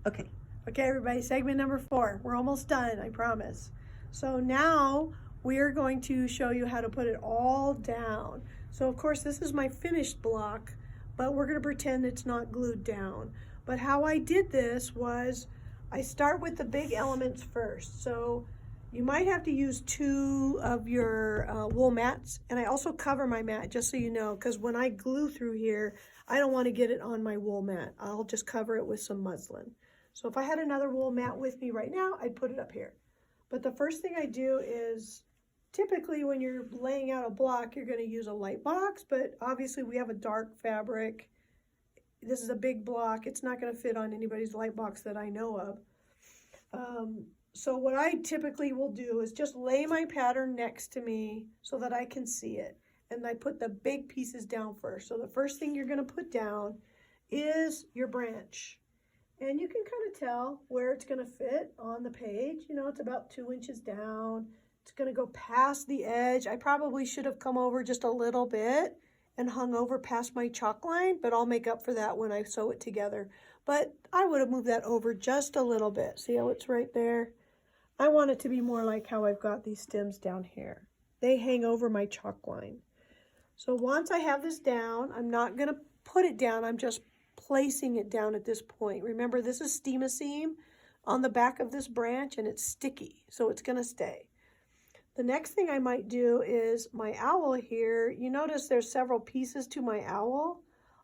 Okay. Okay, everybody, segment number 4. We're almost done, I promise. So now we're going to show you how to put it all down. So of course this is my finished block, but we're going to pretend it's not glued down. But how I did this was I start with the big elements first. So you might have to use 2 of your wool mats, and I also cover my mat just so you know, because when I glue through here, I don't want to get it on my wool mat. I'll just cover it with some muslin. So if I had another wool mat with me right now, I'd put it up here. But the first thing I do is, typically when you're laying out a block, you're going to use a light box, but obviously we have a dark fabric. This is a big block. It's not going to fit on anybody's light box that I know of. So what I typically will do is just lay my pattern next to me so that I can see it. And I put the big pieces down first. So the first thing you're going to put down is your branch. And you can kind of tell where it's going to fit on the page. You know, it's about 2 inches down. It's going to go past the edge. I probably should have come over just a little bit and hung over past my chalk line, but I'll make up for that when I sew it together. But I would have moved that over just a little bit. See how it's right there? I want it to be more like how I've got these stems down here. They hang over my chalk line. So once I have this down, I'm not going to put it down. I'm just placing it down at this point. Remember, this is Steam-A-Seam on the back of this branch, and it's sticky, so it's going to stay. The next thing I might do is my owl here. You notice there's several pieces to my owl.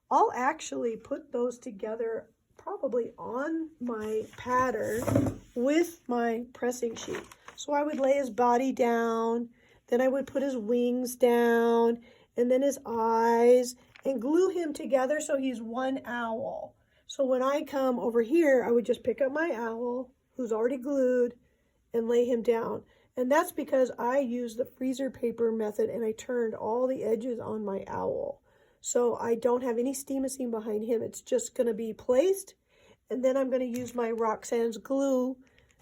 I'll actually put those together probably on my pattern with my pressing sheet. So I would lay his body down, then I would put his wings down, and then his eyes, and glue him together so he's one owl. So when I come over here, I would just pick up my owl, who's already glued, and lay him down. And that's because I used the freezer paper method and I turned all the edges on my owl. So I don't have any Steam-A-Seam behind him. It's just going to be placed. And then I'm going to use my Roxanne's glue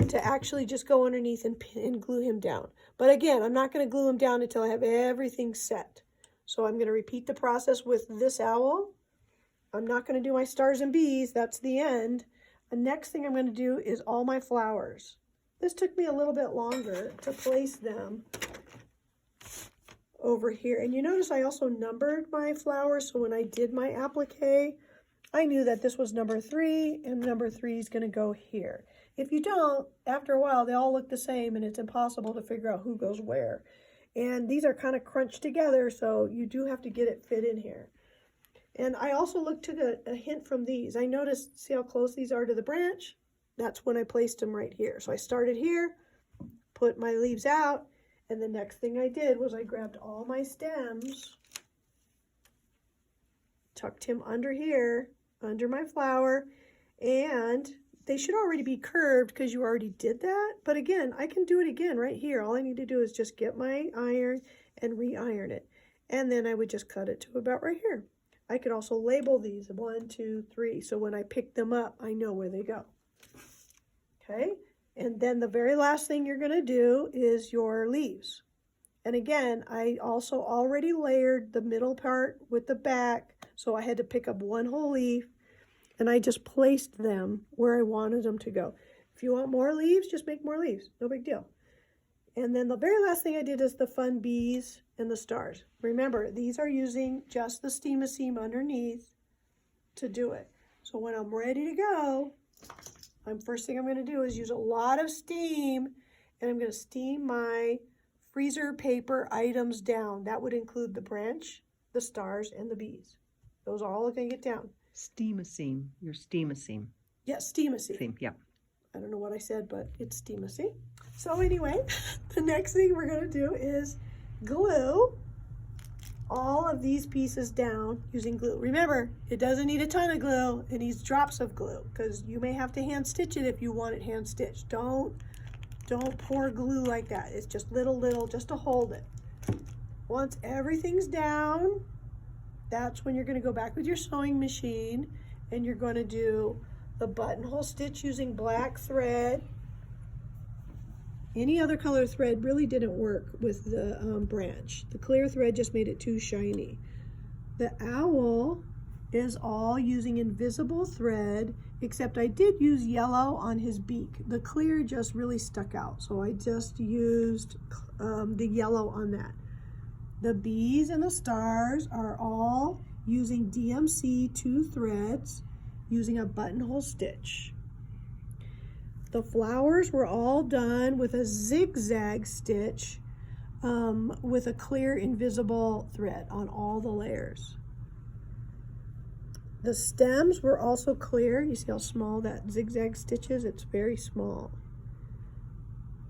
to actually just go underneath and glue him down. But again, I'm not going to glue him down until I have everything set. So I'm going to repeat the process with this owl. I'm not going to do my stars and bees. That's the end. The next thing I'm going to do is all my flowers. This took me a little bit longer to place them over here. And you notice I also numbered my flowers. So when I did my applique, I knew that this was number 3 and number 3 is going to go here. If you don't, after a while, they all look the same and it's impossible to figure out who goes where. And these are kind of crunched together, so you do have to get it fit in here. And I also took a hint from these. I noticed, see how close these are to the branch? That's when I placed them right here. So I started here, put my leaves out, and the next thing I did was I grabbed all my stems, tucked him under here, under my flower, and they should already be curved because you already did that. But again, I can do it again right here. All I need to do is just get my iron and re-iron it. And then I would just cut it to about right here. I could also label these 1, 2, 3. So when I pick them up, I know where they go. Okay. And then the very last thing you're going to do is your leaves. And again, I also already layered the middle part with the back. So I had to pick up 1 whole leaf. And I just placed them where I wanted them to go. If you want more leaves, just make more leaves. No big deal. And then the very last thing I did is the fun bees and the stars. Remember, these are using just the Steam-A-Seam underneath to do it. So when I'm ready to go, first thing I'm going to do is use a lot of steam, and I'm going to steam my freezer paper items down. That would include the branch, the stars, and the bees. Those are all going to get down. Steam-A-Seam. Your Steam-A-Seam. Yes, Steam-A-Seam. Seam, yeah. I don't know what I said, but it's Steam-A-Seam. So anyway, the next thing we're going to do is glue all of these pieces down using glue. Remember, it doesn't need a ton of glue. It needs drops of glue because you may have to hand stitch it if you want it hand stitched. Don't pour glue like that. It's just little, just to hold it. Once everything's down, that's when you're going to go back with your sewing machine and you're going to do the buttonhole stitch using black thread. Any other color thread really didn't work with the branch. The clear thread just made it too shiny. The owl is all using invisible thread except I did use yellow on his beak. The clear just really stuck out, so I just used the yellow on that. The bees and the stars are all using DMC 2 threads using a buttonhole stitch. The flowers were all done with a zigzag stitch with a clear invisible thread on all the layers. The stems were also clear. You see how small that zigzag stitch is? It's very small.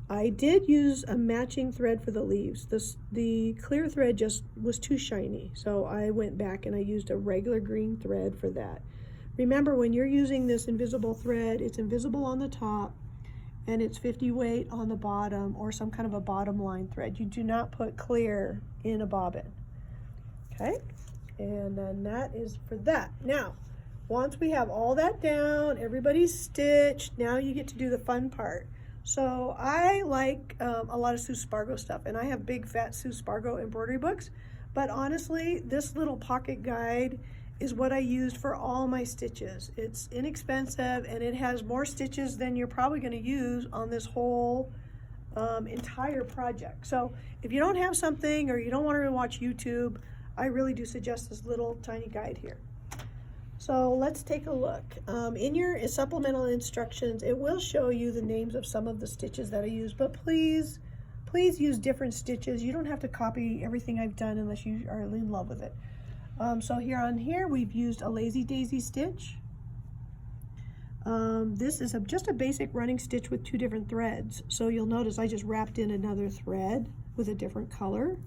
I did use a matching thread for the leaves. The clear thread just was too shiny, so I went back and I used a regular green thread for that. Remember, when you're using this invisible thread, it's invisible on the top and it's 50 weight on the bottom, or some kind of a bottom line thread. You do not put clear in a bobbin. Okay, and then that is for that. Now, once we have all that down, everybody's stitched, now you get to do the fun part. So I like a lot of Sue Spargo stuff, and I have big fat Sue Spargo embroidery books, but honestly, this little pocket guide is what I used for all my stitches. It's inexpensive and it has more stitches than you're probably going to use on this whole entire project. So if you don't have something, or you don't want to watch YouTube, I really do suggest this little tiny guide here. So let's take a look. In your supplemental instructions, it will show you the names of some of the stitches that I use, but please use different stitches. You don't have to copy everything I've done unless you are in love with it. So here we've used a lazy daisy stitch. This is just a basic running stitch with 2 different threads. So you'll notice I just wrapped in another thread with a different color.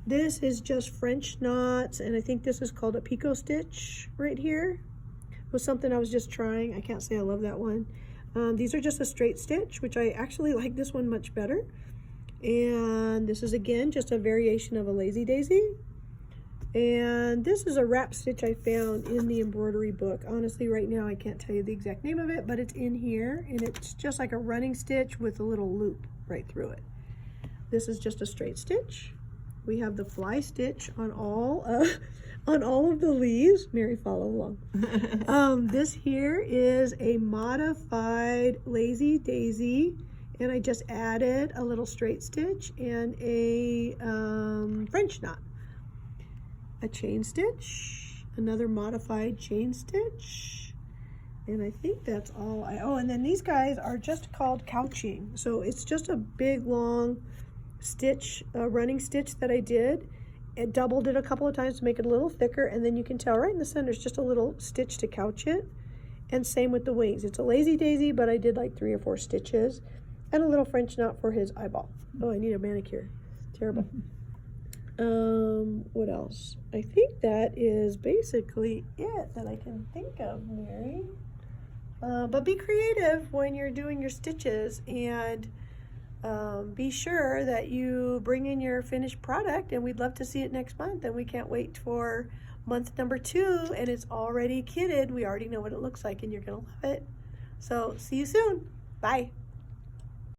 This is just French knots, and I think this is called a picot stitch right here. It was something I was just trying. I can't say I love that one. These are just a straight stitch, which I actually like this one much better. And this is again just a variation of a lazy daisy. And this is a wrap stitch I found in the embroidery book. Honestly, right now I can't tell you the exact name of it, but it's in here, and it's just like a running stitch with a little loop right through it. This is just a straight stitch. We have the fly stitch on all of the leaves. Mary, follow along. This here is a modified lazy daisy, and I just added a little straight stitch and a French knot. A chain stitch, another modified chain stitch, and I think that's all. And then these guys are just called couching. So it's just a big long stitch, running stitch that I did. It doubled it a couple of times to make it a little thicker, and then you can tell right in the center is just a little stitch to couch it. And same with the wings. It's a lazy daisy, but I did like 3 or 4 stitches and a little French knot for his eyeball. Oh, I need a manicure. Terrible. What else? I think that is basically it that I can think of, Mary. But be creative when you're doing your stitches, and be sure that you bring in your finished product, and we'd love to see it next month, and we can't wait for month number 2, and it's already kitted. We already know what it looks like, and you're gonna love it. So see you soon. Bye.